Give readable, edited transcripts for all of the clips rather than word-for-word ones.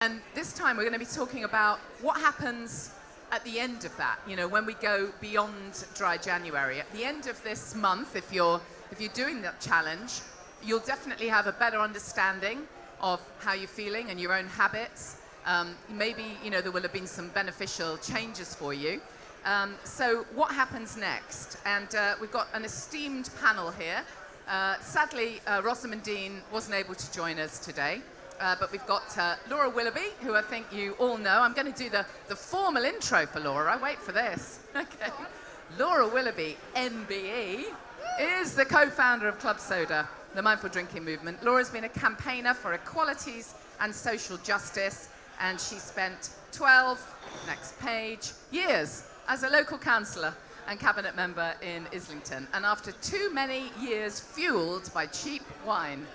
And this time we're going to be talking about what happens at the end of that, when we go beyond dry January. At the end of this month, if you're doing that challenge, you'll definitely have a better understanding of how you're feeling and your own habits. Maybe, there will have been some beneficial changes for you. So what happens next? And we've got an esteemed panel here. Sadly, Rosamund Dean wasn't able to join us today. But we've got Laura Willoughby, who I think you all know. I'm going to do the formal intro for Laura. Wait for this. Okay. Laura Willoughby, MBE, is the co-founder of Club Soda, the mindful drinking movement. Laura's been a campaigner for equalities and social justice, and she spent 12, next page, years as a local councillor and cabinet member in Islington. And after too many years fueled by cheap wine,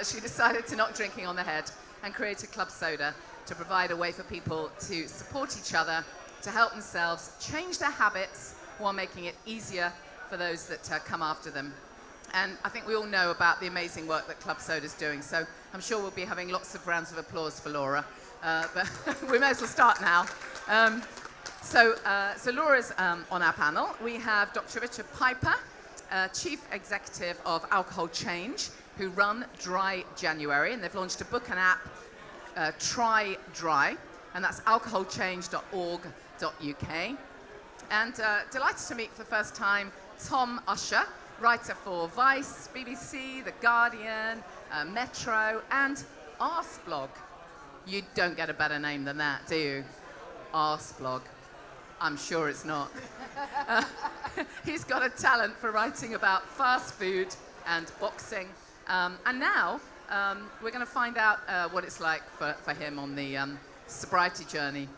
she decided to knock drinking on the head and create a Club Soda to provide a way for people to support each other, to help themselves change their habits while making it easier for those that come after them. And I think we all know about the amazing work that Club Soda is doing, so I'm sure we'll be having lots of rounds of applause for Laura. But we may as well start now. So Laura's on our panel. We have Dr. Richard Piper, Chief Executive of Alcohol Change, who run Dry January, and they've launched a book and app, Try Dry, and that's alcoholchange.org.uk. And delighted to meet for the first time Tom Usher, writer for Vice, BBC, The Guardian, Metro, and Arsblog. You don't get a better name than that, do you? Arsblog. I'm sure it's not. He's got a talent for writing about fast food and boxing. And now we're going to find out what it's like for him on the sobriety journey